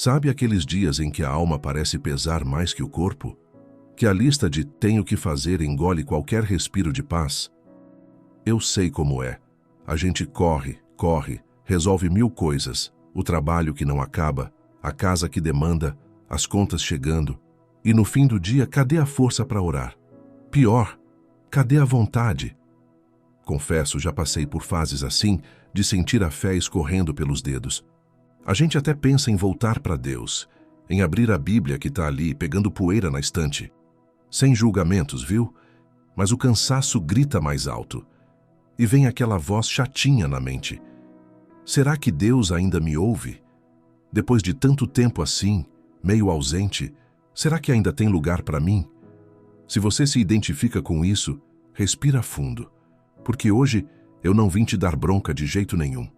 Sabe aqueles dias em que a alma parece pesar mais que o corpo? Que a lista de tenho que fazer engole qualquer respiro de paz? Eu sei como é. A gente corre, resolve 1000 coisas, o trabalho que não acaba, a casa que demanda, as contas chegando, e no fim do dia, cadê a força para orar? Pior, cadê a vontade? Confesso, já passei por fases assim, de sentir a fé escorrendo pelos dedos. A gente até pensa em voltar para Deus, em abrir a Bíblia que está ali, pegando poeira na estante. Sem julgamentos, viu? Mas o cansaço grita mais alto. E vem aquela voz chatinha na mente. Será que Deus ainda me ouve? Depois de tanto tempo assim, meio ausente, será que ainda tem lugar para mim? Se você se identifica com isso, respira fundo, porque hoje eu não vim te dar bronca de jeito nenhum.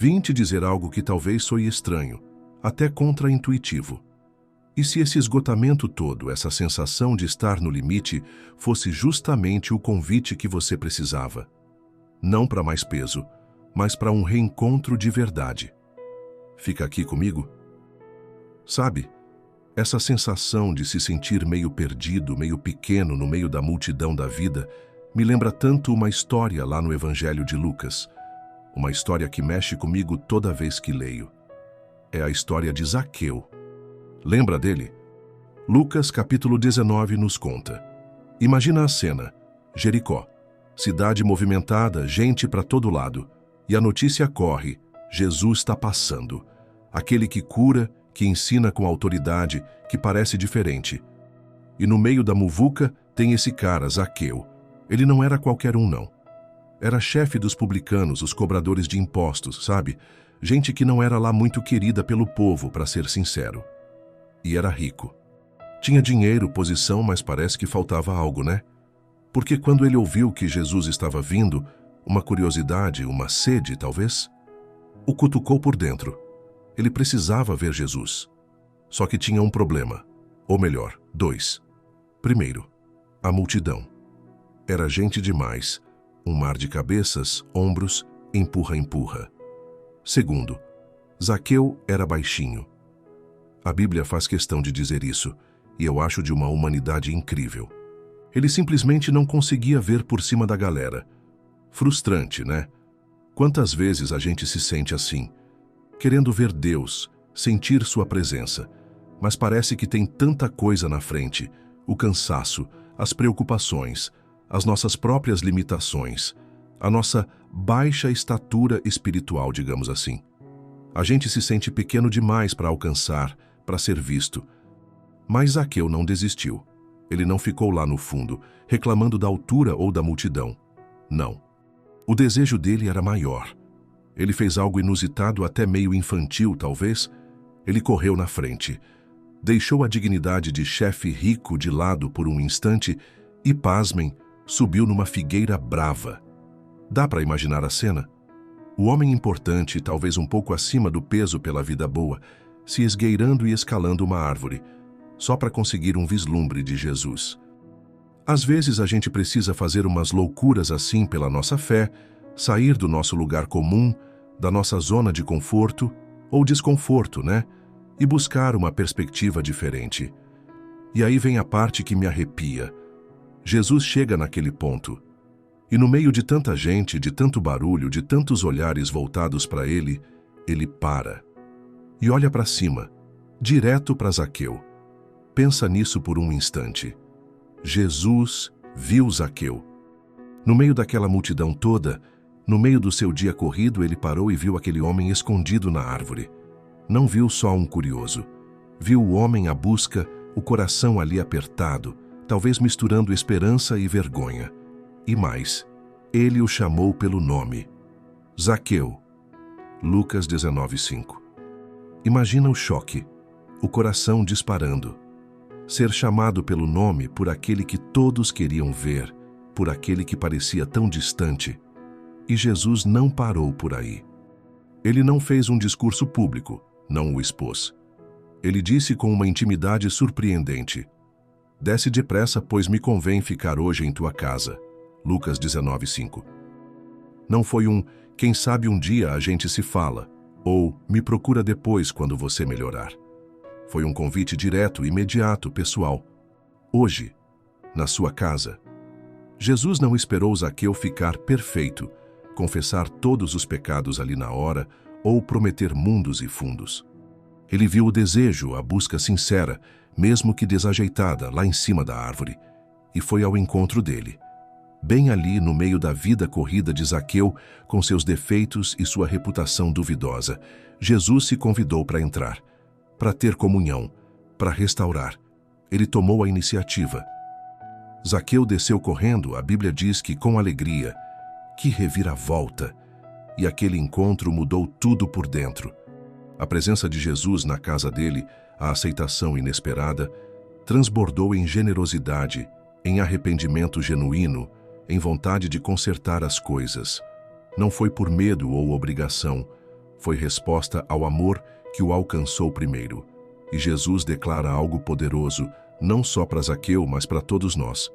Vim te dizer algo que talvez soe estranho, até contraintuitivo. E se esse esgotamento todo, essa sensação de estar no limite, fosse justamente o convite que você precisava? Não para mais peso, mas para um reencontro de verdade. Fica aqui comigo? Sabe, essa sensação de se sentir meio perdido, meio pequeno no meio da multidão da vida, me lembra tanto uma história lá no Evangelho de Lucas. Uma história que mexe comigo toda vez que leio. É a história de Zaqueu. Lembra dele? Lucas capítulo 19 nos conta. Imagina a cena. Jericó. Cidade movimentada, gente para todo lado. E a notícia corre. Jesus está passando. Aquele que cura, que ensina com autoridade, que parece diferente. E no meio da muvuca tem esse cara, Zaqueu. Ele não era qualquer um, não. Era chefe dos publicanos, os cobradores de impostos, sabe? Gente que não era lá muito querida pelo povo, para ser sincero. E era rico. Tinha dinheiro, posição, mas parece que faltava algo, né? Porque quando ele ouviu que Jesus estava vindo, uma curiosidade, uma sede, talvez, o cutucou por dentro. Ele precisava ver Jesus. Só que tinha um problema. Ou melhor, 2. Primeiro, a multidão. Era gente demais. Um mar de cabeças, ombros, empurra. Segundo, Zaqueu era baixinho. A Bíblia faz questão de dizer isso, e eu acho de uma humanidade incrível. Ele simplesmente não conseguia ver por cima da galera. Frustrante, né? Quantas vezes a gente se sente assim, querendo ver Deus, sentir sua presença, mas parece que tem tanta coisa na frente, o cansaço, as preocupações, as nossas próprias limitações, a nossa baixa estatura espiritual, digamos assim. A gente se sente pequeno demais para alcançar, para ser visto. Mas Zaqueu não desistiu. Ele não ficou lá no fundo, reclamando da altura ou da multidão. Não. O desejo dele era maior. Ele fez algo inusitado, até meio infantil, talvez. Ele correu na frente. Deixou a dignidade de chefe rico de lado por um instante e, pasmem, subiu numa figueira brava. Dá para imaginar a cena? O homem importante, talvez um pouco acima do peso pela vida boa, se esgueirando e escalando uma árvore, só para conseguir um vislumbre de Jesus. Às vezes a gente precisa fazer umas loucuras assim pela nossa fé, sair do nosso lugar comum, da nossa zona de conforto, ou desconforto, né? E buscar uma perspectiva diferente. E aí vem a parte que me arrepia. Jesus chega naquele ponto. E no meio de tanta gente, de tanto barulho, de tantos olhares voltados para ele, ele para. E olha para cima, direto para Zaqueu. Pensa nisso por um instante. Jesus viu Zaqueu. No meio daquela multidão toda, no meio do seu dia corrido, ele parou e viu aquele homem escondido na árvore. Não viu só um curioso. Viu o homem à busca, o coração ali apertado, talvez misturando esperança e vergonha. E mais, ele o chamou pelo nome. Zaqueu. Lucas 19:5. Imagina o choque, o coração disparando. Ser chamado pelo nome por aquele que todos queriam ver, por aquele que parecia tão distante. E Jesus não parou por aí. Ele não fez um discurso público, não o expôs. Ele disse com uma intimidade surpreendente: desce depressa, pois me convém ficar hoje em tua casa. Lucas 19:5. Não foi quem sabe um dia a gente se fala, ou me procura depois quando você melhorar. Foi um convite direto, imediato, pessoal. Hoje, na sua casa. Jesus não esperou Zaqueu ficar perfeito, confessar todos os pecados ali na hora ou prometer mundos e fundos. Ele viu o desejo, a busca sincera, mesmo que desajeitada, lá em cima da árvore, e foi ao encontro dele. Bem ali no meio da vida corrida de Zaqueu, com seus defeitos e sua reputação duvidosa, Jesus se convidou para entrar, para ter comunhão, para restaurar. Ele tomou a iniciativa. Zaqueu desceu correndo, a Bíblia diz que com alegria. Que reviravolta! E aquele encontro mudou tudo por dentro. A presença de Jesus na casa dele, a aceitação inesperada, transbordou em generosidade, em arrependimento genuíno, em vontade de consertar as coisas. Não foi por medo ou obrigação, foi resposta ao amor que o alcançou primeiro. E Jesus declara algo poderoso, não só para Zaqueu, mas para todos nós.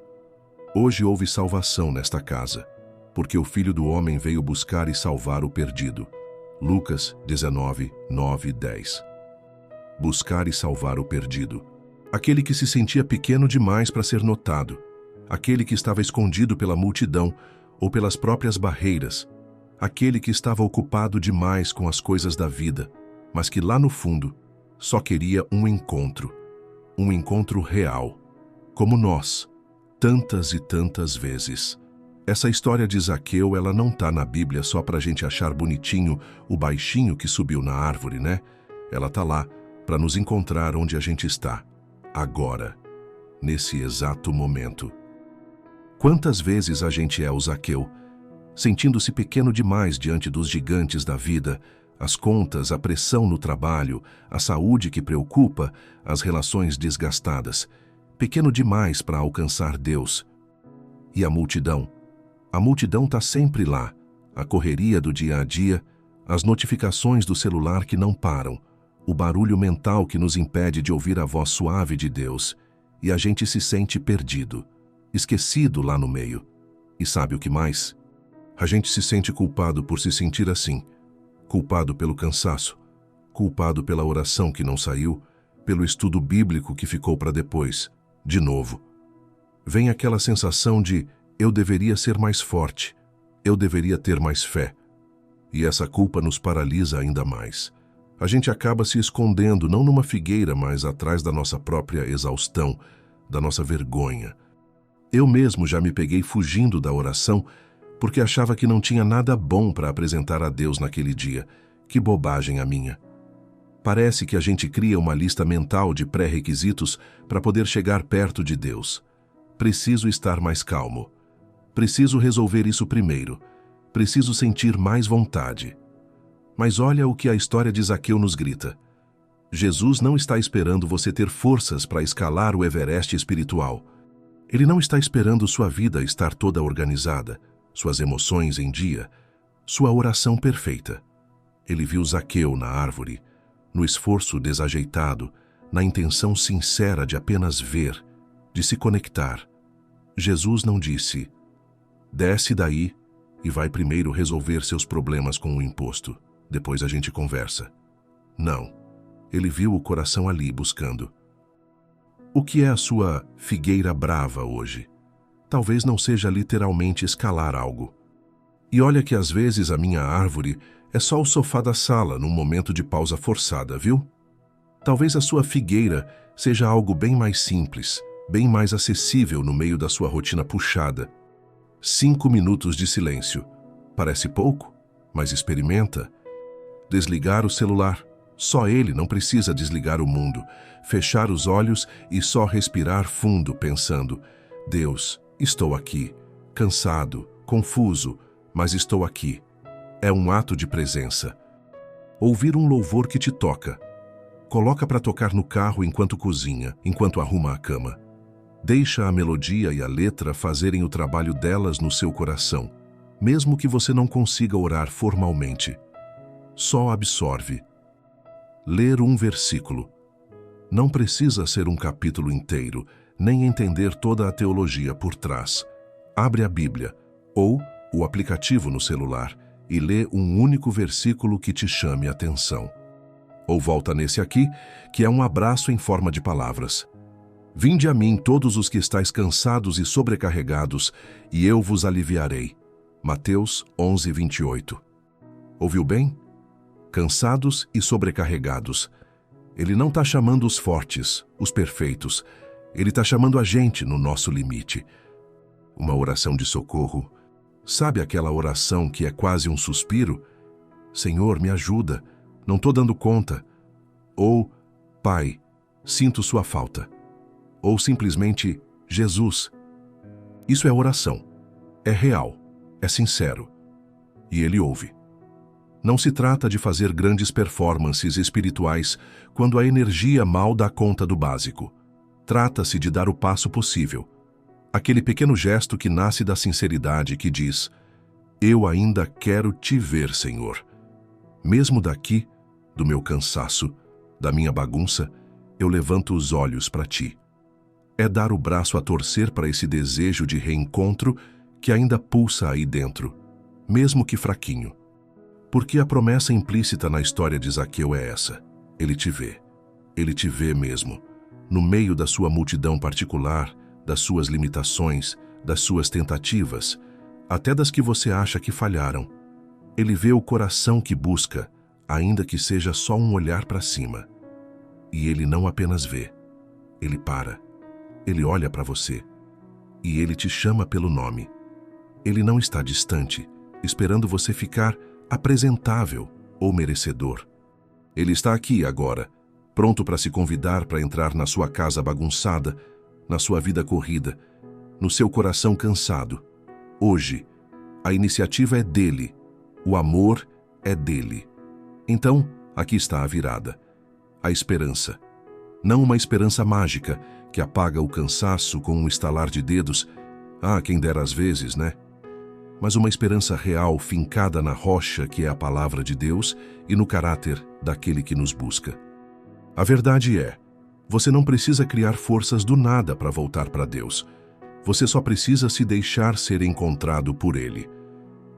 Hoje houve salvação nesta casa, porque o Filho do Homem veio buscar e salvar o perdido. Lucas 19, 9 e 10. Buscar e salvar o perdido. Aquele que se sentia pequeno demais para ser notado. Aquele que estava escondido pela multidão ou pelas próprias barreiras. Aquele que estava ocupado demais com as coisas da vida, mas que lá no fundo só queria um encontro real, como nós, tantas e tantas vezes. Essa história de Zaqueu, ela não tá na Bíblia só pra gente achar bonitinho o baixinho que subiu na árvore, né? Ela tá lá para nos encontrar onde a gente está, agora, nesse exato momento. Quantas vezes a gente é o Zaqueu, sentindo-se pequeno demais diante dos gigantes da vida, as contas, a pressão no trabalho, a saúde que preocupa, as relações desgastadas, pequeno demais para alcançar Deus. E a multidão? A multidão está sempre lá, a correria do dia a dia, as notificações do celular que não param, o barulho mental que nos impede de ouvir a voz suave de Deus, e a gente se sente perdido, esquecido lá no meio. E sabe o que mais? A gente se sente culpado por se sentir assim, culpado pelo cansaço, culpado pela oração que não saiu, pelo estudo bíblico que ficou para depois, de novo. Vem aquela sensação de eu deveria ser mais forte, eu deveria ter mais fé. E essa culpa nos paralisa ainda mais. A gente acaba se escondendo não numa figueira, mas atrás da nossa própria exaustão, da nossa vergonha. Eu mesmo já me peguei fugindo da oração porque achava que não tinha nada bom para apresentar a Deus naquele dia. Que bobagem a minha. Parece que a gente cria uma lista mental de pré-requisitos para poder chegar perto de Deus. Preciso estar mais calmo. Preciso resolver isso primeiro. Preciso sentir mais vontade. Mas olha o que a história de Zaqueu nos grita. Jesus não está esperando você ter forças para escalar o Everest espiritual. Ele não está esperando sua vida estar toda organizada, suas emoções em dia, sua oração perfeita. Ele viu Zaqueu na árvore, no esforço desajeitado, na intenção sincera de apenas ver, de se conectar. Jesus não disse, desce daí e vai primeiro resolver seus problemas com o imposto, depois a gente conversa. Não, ele viu o coração ali buscando. O que é a sua figueira brava hoje? Talvez não seja literalmente escalar algo. E olha que às vezes a minha árvore é só o sofá da sala num momento de pausa forçada, viu? Talvez a sua figueira seja algo bem mais simples, bem mais acessível no meio da sua rotina puxada. 5 minutos de silêncio. Parece pouco, mas experimenta. Desligar o celular. Só ele não precisa desligar o mundo. Fechar os olhos e só respirar fundo pensando, Deus, estou aqui, cansado, confuso, mas estou aqui. É um ato de presença. Ouvir um louvor que te toca. Coloca para tocar no carro enquanto cozinha, enquanto arruma a cama. Deixa a melodia e a letra fazerem o trabalho delas no seu coração, mesmo que você não consiga orar formalmente. Só absorve. Ler um versículo. Não precisa ser um capítulo inteiro, nem entender toda a teologia por trás. Abre a Bíblia, ou o aplicativo no celular, e lê um único versículo que te chame a atenção. Ou volta nesse aqui, que é um abraço em forma de palavras. Vinde a mim todos os que estáis cansados e sobrecarregados, e eu vos aliviarei. Mateus 11, 28. Ouviu bem? Cansados e sobrecarregados. Ele não está chamando os fortes, os perfeitos. Ele está chamando a gente no nosso limite. Uma oração de socorro. Sabe aquela oração que é quase um suspiro? Senhor, me ajuda, não estou dando conta. Ou, Pai, sinto sua falta. Ou simplesmente, Jesus. Isso é oração. É real, é sincero. E Ele ouve. Não se trata de fazer grandes performances espirituais quando a energia mal dá conta do básico. Trata-se de dar o passo possível. Aquele pequeno gesto que nasce da sinceridade que diz: eu ainda quero te ver, Senhor. Mesmo daqui, do meu cansaço, da minha bagunça, eu levanto os olhos para ti. É dar o braço a torcer para esse desejo de reencontro que ainda pulsa aí dentro, mesmo que fraquinho. Porque a promessa implícita na história de Zaqueu é essa: ele te vê. Ele te vê mesmo, no meio da sua multidão particular, das suas limitações, das suas tentativas, até das que você acha que falharam. Ele vê o coração que busca, ainda que seja só um olhar para cima. E ele não apenas vê, ele para. Ele olha para você e ele te chama pelo nome. Ele não está distante, esperando você ficar apresentável ou merecedor. Ele está aqui agora, pronto para se convidar para entrar na sua casa bagunçada, na sua vida corrida, no seu coração cansado. Hoje, a iniciativa é dele, o amor é dele. Então, aqui está a virada. A esperança. Não uma esperança mágica, que apaga o cansaço com um estalar de dedos. Ah, quem dera às vezes, né? Mas uma esperança real fincada na rocha que é a palavra de Deus e no caráter daquele que nos busca. A verdade é, você não precisa criar forças do nada para voltar para Deus. Você só precisa se deixar ser encontrado por Ele.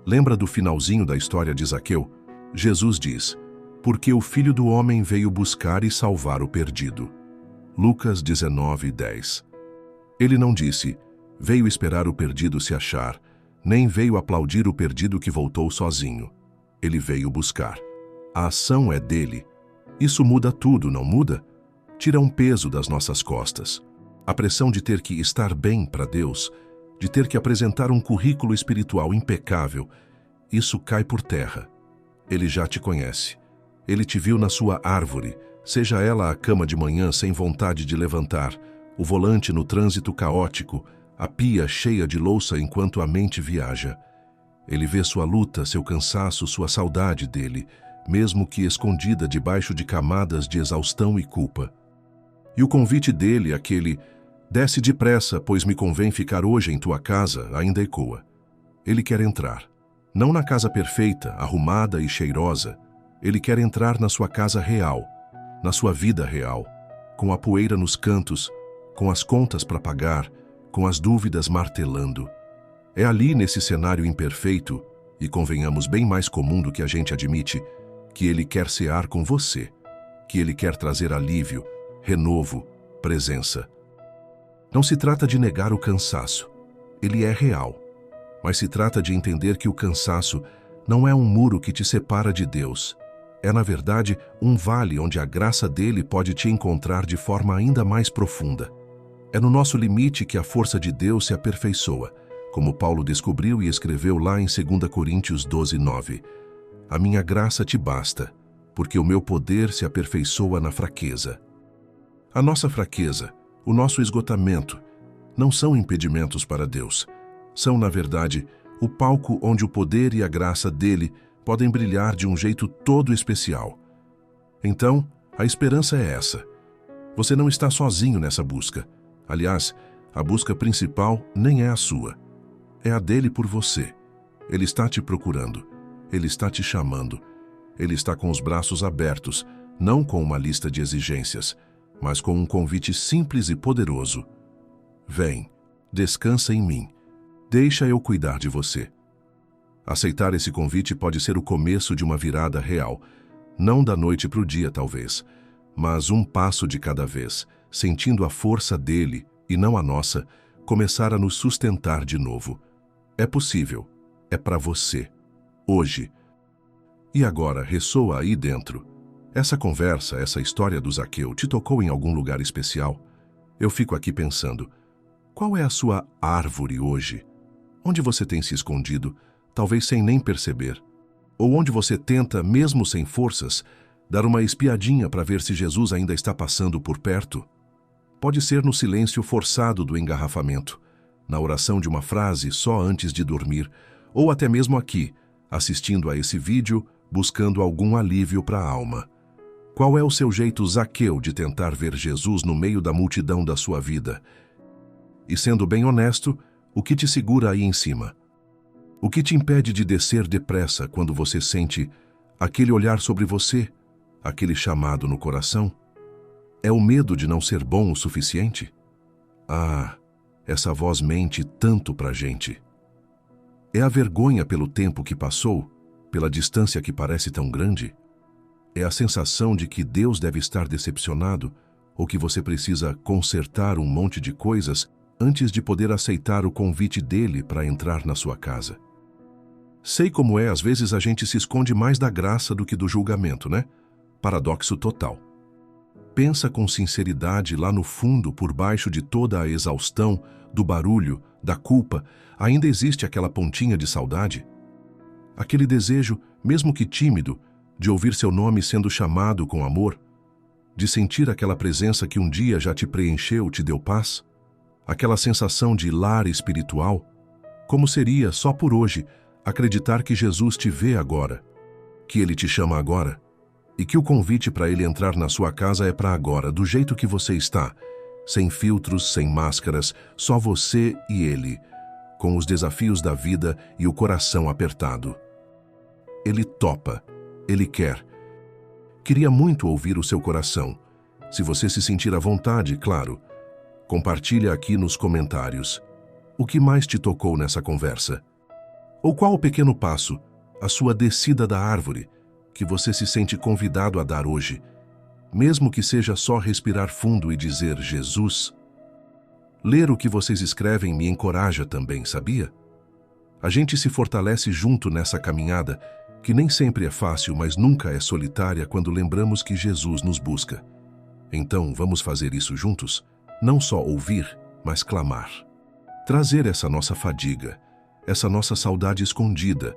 Lembra do finalzinho da história de Zaqueu? Jesus diz: porque o Filho do Homem veio buscar e salvar o perdido. Lucas 19, 10. Ele não disse: veio esperar o perdido se achar, nem veio aplaudir o perdido que voltou sozinho. Ele veio buscar. A ação é dele. Isso muda tudo, não muda? Tira um peso das nossas costas. A pressão de ter que estar bem para Deus, de ter que apresentar um currículo espiritual impecável, isso cai por terra. Ele já te conhece. Ele te viu na sua árvore, seja ela a cama de manhã sem vontade de levantar, o volante no trânsito caótico, a pia cheia de louça enquanto a mente viaja. Ele vê sua luta, seu cansaço, sua saudade dele, mesmo que escondida debaixo de camadas de exaustão e culpa. E o convite dele, aquele "desce depressa, pois me convém ficar hoje em tua casa", ainda ecoa. Ele quer entrar. Não na casa perfeita, arrumada e cheirosa. Ele quer entrar na sua casa real, na sua vida real, com a poeira nos cantos, com as contas para pagar, com as dúvidas martelando. É ali, nesse cenário imperfeito, e convenhamos bem mais comum do que a gente admite, que ele quer cear com você, que ele quer trazer alívio, renovo, presença. Não se trata de negar o cansaço. Ele é real. Mas se trata de entender que o cansaço não é um muro que te separa de Deus. É, na verdade, um vale onde a graça dele pode te encontrar de forma ainda mais profunda. É no nosso limite que a força de Deus se aperfeiçoa, como Paulo descobriu e escreveu lá em 2 Coríntios 12, 9. A minha graça te basta, porque o meu poder se aperfeiçoa na fraqueza. A nossa fraqueza, o nosso esgotamento, não são impedimentos para Deus. São, na verdade, o palco onde o poder e a graça dele podem brilhar de um jeito todo especial. Então, a esperança é essa. Você não está sozinho nessa busca. Aliás, a busca principal nem é a sua. É a dele por você. Ele está te procurando. Ele está te chamando. Ele está com os braços abertos, não com uma lista de exigências, mas com um convite simples e poderoso. Vem, descansa em mim. Deixa eu cuidar de você. Aceitar esse convite pode ser o começo de uma virada real, Não da noite para o dia, talvez, mas um passo de cada vez, sentindo a força dele e não a nossa, começar a nos sustentar de novo. É possível. É para você. Hoje. E agora, ressoa aí dentro. Essa conversa, essa história do Zaqueu te tocou em algum lugar especial? Eu fico aqui pensando, qual é a sua árvore hoje? Onde você tem se escondido, talvez sem nem perceber? Ou onde você tenta, mesmo sem forças, dar uma espiadinha para ver se Jesus ainda está passando por perto? Pode ser no silêncio forçado do engarrafamento, na oração de uma frase só antes de dormir, ou até mesmo aqui, assistindo a esse vídeo, buscando algum alívio para a alma. Qual é o seu jeito Zaqueu de tentar ver Jesus no meio da multidão da sua vida? E sendo bem honesto, o que te segura aí em cima? O que te impede de descer depressa quando você sente aquele olhar sobre você, aquele chamado no coração? É o medo de não ser bom o suficiente? Ah, essa voz mente tanto pra gente. É a vergonha pelo tempo que passou, pela distância que parece tão grande? É a sensação de que Deus deve estar decepcionado ou que você precisa consertar um monte de coisas antes de poder aceitar o convite dele para entrar na sua casa? Sei como é, às vezes a gente se esconde mais da graça do que do julgamento, né? Paradoxo total. Pensa com sinceridade lá no fundo, por baixo de toda a exaustão, do barulho, da culpa, ainda existe aquela pontinha de saudade? Aquele desejo, mesmo que tímido, de ouvir seu nome sendo chamado com amor? De sentir aquela presença que um dia já te preencheu, te deu paz? Aquela sensação de lar espiritual? Como seria, só por hoje, acreditar que Jesus te vê agora, que Ele te chama agora, e que o convite para Ele entrar na sua casa é para agora, do jeito que você está, sem filtros, sem máscaras, só você e Ele, com os desafios da vida e o coração apertado. Ele topa, Ele quer. Queria muito ouvir o seu coração. Se você se sentir à vontade, claro, compartilha aqui nos comentários. O que mais te tocou nessa conversa? Ou qual o pequeno passo, a sua descida da árvore, que você se sente convidado a dar hoje, mesmo que seja só respirar fundo e dizer Jesus? Ler o que vocês escrevem me encoraja também, sabia? A gente se fortalece junto nessa caminhada, que nem sempre é fácil, mas nunca é solitária quando lembramos que Jesus nos busca. Então, vamos fazer isso juntos? Não só ouvir, mas clamar. Trazer essa nossa fadiga, essa nossa saudade escondida,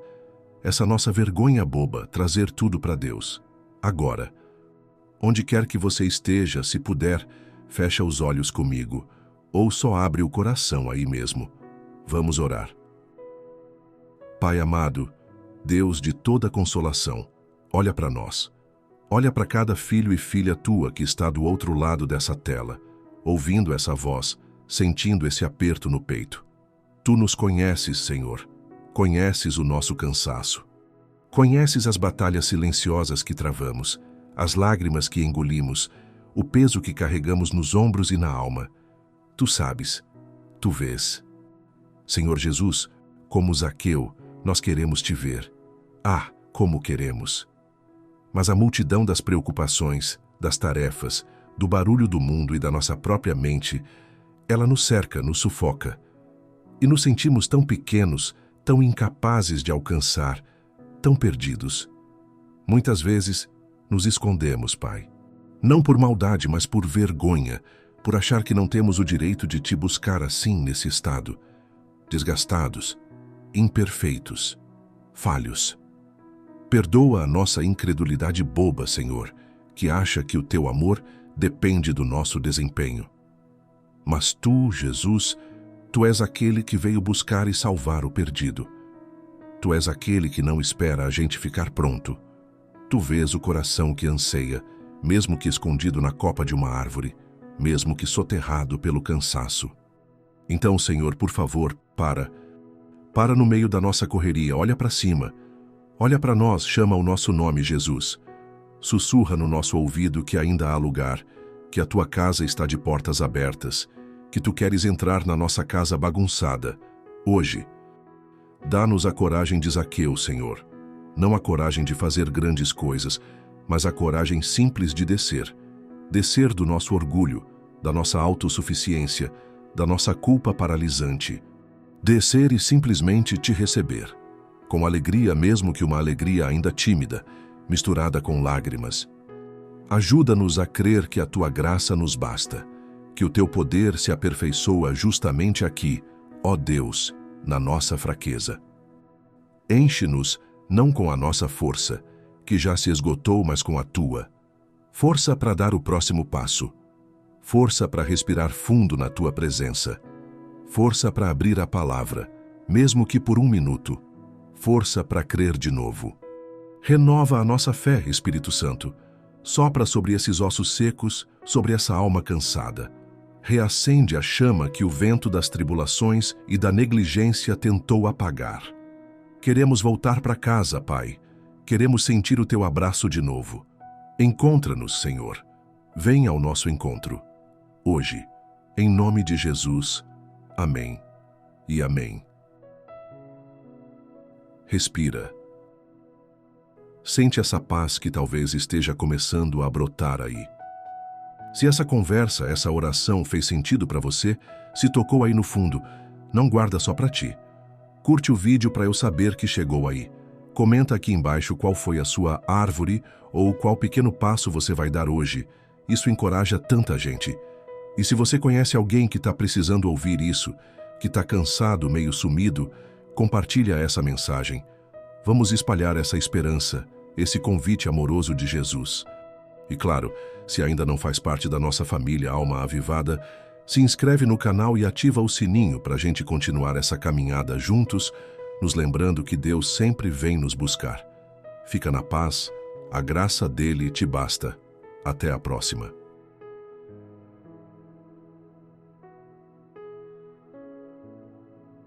essa nossa vergonha boba, trazer tudo para Deus. Agora, onde quer que você esteja, se puder, fecha os olhos comigo, ou só abre o coração aí mesmo. Vamos orar. Pai amado, Deus de toda consolação, olha para nós. Olha para cada filho e filha tua que está do outro lado dessa tela, ouvindo essa voz, sentindo esse aperto no peito. Tu nos conheces, Senhor. Conheces o nosso cansaço. Conheces as batalhas silenciosas que travamos, as lágrimas que engolimos, o peso que carregamos nos ombros e na alma. Tu sabes, tu vês. Senhor Jesus, como Zaqueu, nós queremos te ver. Ah, como queremos! Mas a multidão das preocupações, das tarefas, do barulho do mundo e da nossa própria mente, ela nos cerca, nos sufoca. E nos sentimos tão pequenos, tão incapazes de alcançar, tão perdidos. Muitas vezes, nos escondemos, Pai. Não por maldade, mas por vergonha, por achar que não temos o direito de te buscar assim nesse estado. Desgastados, imperfeitos, falhos. Perdoa a nossa incredulidade boba, Senhor, que acha que o teu amor depende do nosso desempenho. Mas tu, Jesus, tu és aquele que veio buscar e salvar o perdido. Tu és aquele que não espera a gente ficar pronto. Tu vês o coração que anseia, mesmo que escondido na copa de uma árvore, mesmo que soterrado pelo cansaço. Então, Senhor, por favor, para no meio da nossa correria, olha para cima. Olha para nós, chama o nosso nome, Jesus. Sussurra no nosso ouvido que ainda há lugar, que a tua casa está de portas abertas, que tu queres entrar na nossa casa bagunçada, hoje. Dá-nos a coragem de Zaqueu, Senhor. Não a coragem de fazer grandes coisas, mas a coragem simples de descer. Descer do nosso orgulho, da nossa autossuficiência, da nossa culpa paralisante. Descer e simplesmente te receber. Com alegria, mesmo que uma alegria ainda tímida, misturada com lágrimas. Ajuda-nos a crer que a tua graça nos basta, que o teu poder se aperfeiçoa justamente aqui, ó Deus, na nossa fraqueza. Enche-nos não com a nossa força, que já se esgotou, mas com a tua. Força para dar o próximo passo. Força para respirar fundo na tua presença. Força para abrir a palavra, mesmo que por 1 minuto. Força para crer de novo. Renova a nossa fé, Espírito Santo. Sopra sobre esses ossos secos, sobre essa alma cansada. Reacende a chama que o vento das tribulações e da negligência tentou apagar. Queremos voltar para casa, Pai. Queremos sentir o teu abraço de novo. Encontra-nos, Senhor. Venha ao nosso encontro. Hoje, em nome de Jesus. Amém e amém. Respira. Sente essa paz que talvez esteja começando a brotar aí. Se essa conversa, essa oração fez sentido para você, se tocou aí no fundo, não guarda só para ti. Curte o vídeo para eu saber que chegou aí. Comenta aqui embaixo qual foi a sua árvore ou qual pequeno passo você vai dar hoje. Isso encoraja tanta gente. E se você conhece alguém que está precisando ouvir isso, que está cansado, meio sumido, compartilha essa mensagem. Vamos espalhar essa esperança, esse convite amoroso de Jesus. E claro, se ainda não faz parte da nossa família Alma Avivada, se inscreve no canal e ativa o sininho para a gente continuar essa caminhada juntos, nos lembrando que Deus sempre vem nos buscar. Fica na paz, a graça dele te basta. Até a próxima.